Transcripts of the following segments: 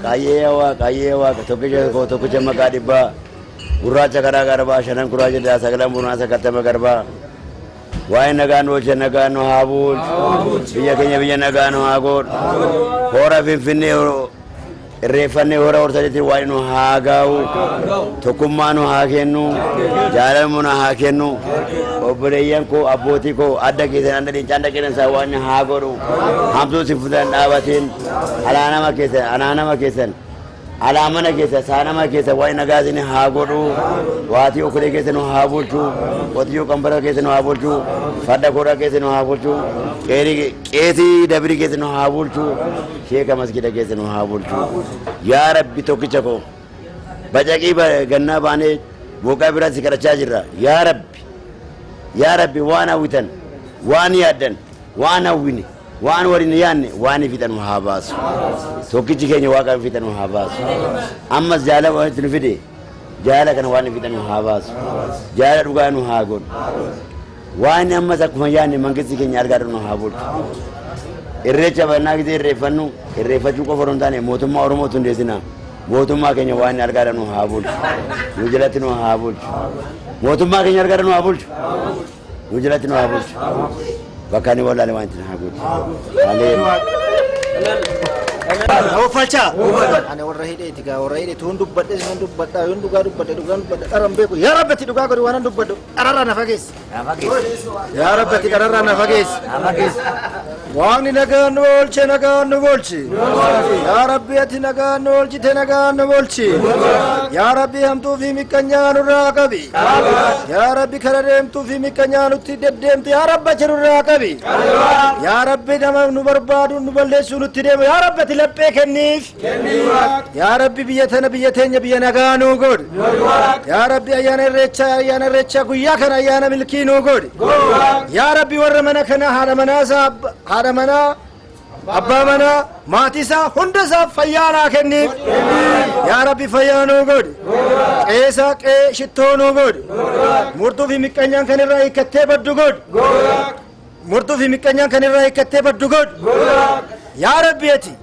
Ayyaana tokkicha maqaa dhibbaa gurraacha karaa garbaa shanan gurraacha daa sagalan bunaa kattama garbaa waa'ee nagaan oolche nagaan nu haa bulchu biyya keenya biyya nagaan nu haa godhu hoora finfinnee irreeffannee hoora hortanitti waa'ee nu haa gaa'u tokkummaa nu haa kennu jaalala nu haa kennu obboleeyyan koo abbootii koo adda keessan adda dhincaan dhaqeetan isaa waan haa godhu hamtuu si fuutan dhaabatiin alaanama keessan alaamana keessa saanama keessa waa'ee nagaatiin haa godhu waatii okolee keessa nu haa bulchu qotiyyoo qambara keessa nu haa bulchu farda koodhaa keessa nu haa bulchu qeesii dabrii keessa nu haa bulchu sheeka masgida keessa nu haa bulchu yaa rabbi tokkicha koo bacaqii gannaa baanee booqaa biraa si kadhachaa jirra yaa rabbi waan hawwitan waan yaaddan waan hawwine waan waliin yaanne waan fixan nu haa baasu tokkichi keenya waaqaan fixan nu haa baasu ammas jaalala waan itti nu fide jaalala kana waan fixan nu haa baasu jaalala dhugaa nu haa godhu waan ammas akkuma yaanne mangisti keenya argaa nu haa bulchu irreecha bannaa gisee irreeffannu irreeffachuu qofa osoo hin taane mootummaa Oromootu hundeessina mootummaa keenya waan argaa nu haa bulchu nu jalatti nu haa bulchu mootummaa keenya argaa nu haa bulchu nu jalatti nu haa bulchu bakkaani wallaale waan itti haa bulchu Falcha. Ane warra hidheeti gaa warra hidheeti hundi dubbadhe hundi dubbadha hundi dhugaa dubbadhe dharan beeku yaa rabbatti dhugaa godhi waan dubbadhu dhararraa na fageessi yaa rabbatti dhararraa na fageessi Waaqni nagaan nu oolche nagaan nu oolchi. Yaa Rabbi ati nagaan nu oolchite nagaan nu oolchi. Yaa Rabbi hamtuu fi miqqanyaa nurraa qabi. Yaa Rabbi kara deemtuu fi miqqanyaa nutti deddeemte yaa Rabbi achi nurraa qabi. Yaa Rabbi nama nu barbaadu nu balleessuu nutti deemu yaa Rabbi ati laphee kenniif. Yaa Rabbi biyya tana biyya teenya biyya nagaa nuu godhi. Yaa Rabbi ayyaana irreechaa guyyaa kana ayyaana milkii nuu godhi. Yaa Rabbi warra mana kana haadha manaa abbaa manaa maatii isaa hunda isaaf fayyaa naa kenniif. Yaa Rabbi fayyaa nuu godhi. Qeesaa qee shittoo nuu godhi. Murtuu fi miqqanyaan kan irraa hiikkattee baddu godhi. Murtuu fi miqqanyaan kan irraa hiikkattee baddu godhi. Yaa Rabbi ati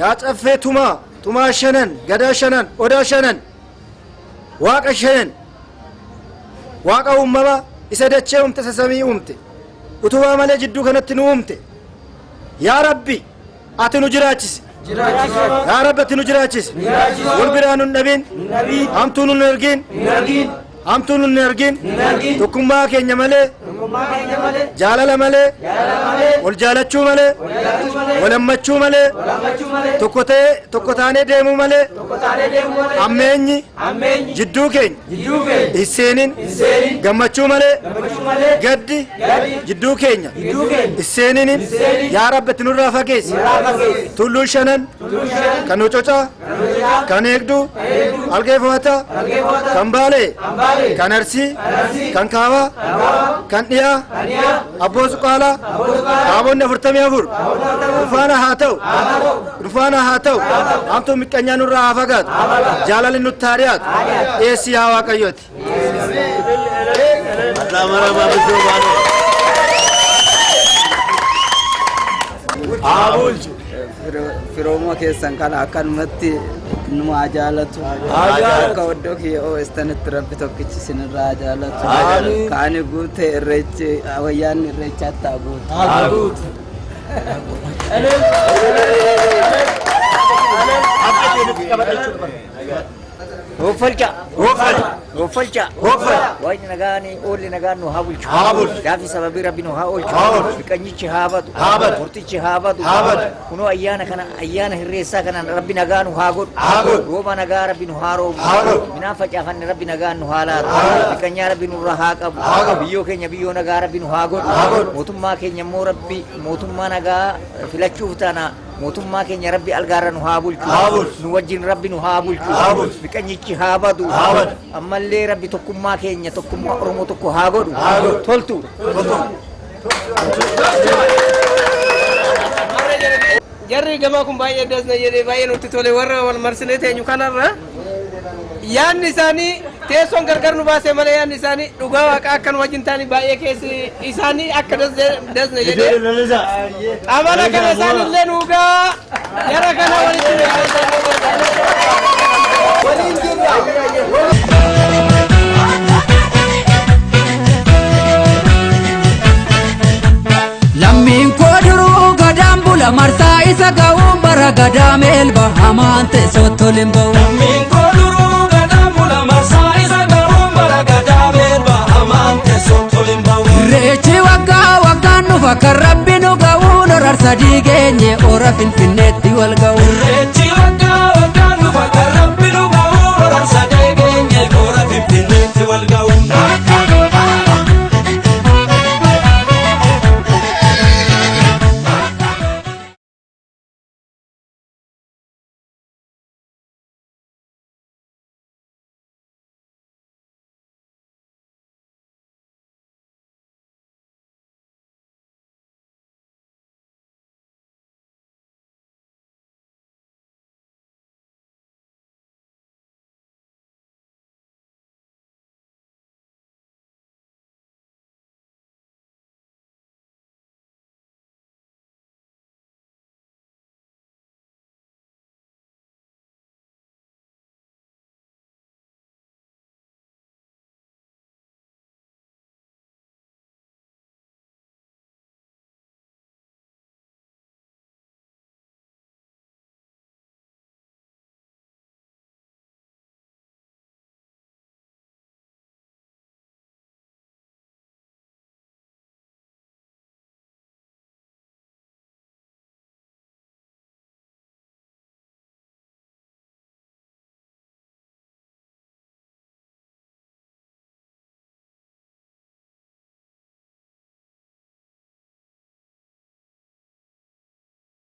yaa caffee tumaa shanan gadaa shanan odaa shanan waaqa shanan waaqa uumama isa dachee uumte isa samii uumte utubaa malee jidduu kanatti nu uumte. Yaa Rabbi ati nu jiraachisi. Yaa Rabbi ati nu jiraachisi. Wal biraa nu hin dhabin. Hamtuu nu hin ergin. Hamtuu nu hin ergin. Tokkummaa keenya malee jaalala malee wal jaalachuu malee wal hammachuu malee tokko taanee deemuu malee ammeenyi jidduu keenya iseenin gammachuu malee gaddi jidduu keenya iseenin yaa Rabbi ati nurraa fageessi. Tulluun shanan kan Ococaa kan Eegduu Algeeffataa kan Baalee kan Arsii kan Kaabaa kan Dhiyaa Abboo Suqaalaa Dhaabonni 44 dhufaana haa ta'u hamtuu miqqanyaa nurraa haa fagaatu jaalalli nutti haa dhiyaatu dhiyeessi yaa Waaqayyooti. Firooma keessan kana akkanumatti nu haa jaalatu. Akka oddoo kiyyoo istanitti Rabbi tokkichi isinirraa haa jaalatu. Kaani guute irreechi ayyaanni irreechaatti haa guutu. Goofalcha wayni nagaani oolli nagaan nu haa bulchu gaafi sababii Rabbi nu haa oolchu miqqanyichi haa badu murtichi haa badu kunoo ayyaana kana ayyaana hirreessaa kanaan Rabbi nagaa nu haa godhu rooba nagaa Rabbi nu haa roobu minaan facaafanne Rabbi nagaan nu haa laatu miqqanyaa Rabbi nurra haa qabu biyyoo keenya biyyoo nagaa Rabbi nu haa godhu mootummaa keenya immoo Rabbi mootummaa nagaa filachuuf taana mootummaa keenya Rabbi algaarra nu haa bulchu nu wajjin Rabbi nu haa bulchu miqqanyichi haa badu ammallee Rabbi tokkummaa keenya tokkummaa Oromoo tokko haa godhu toltu. Jarri gamaa kun baay'ee dasna jedhee baay'ee nutti tole warra wal marsinee teenyu kanarra yaanni isaanii teessoon gargar nu baasee malee yaanni isaanii dhugaa waaqa akkan wajjin taanii baay'ee keessi isaanii akka dasna jedhee amala kana isaanillee nuugaa jara kana walitti waliin jirra. Lammiin koo duruu gadaan bula marsaa isa ga'uun bara gadaa meelba hamaan teessoo tolin ba'u. Lammiin koo duruu gadaan bula marsaa isa ga'uun bara gadaa meelba hamaan teessoo tolin ba'u. Irreechi waggaan dhufa kan Rabbi nu ga'uun horar sadii geenye ora Finfinneetti wal ga'u.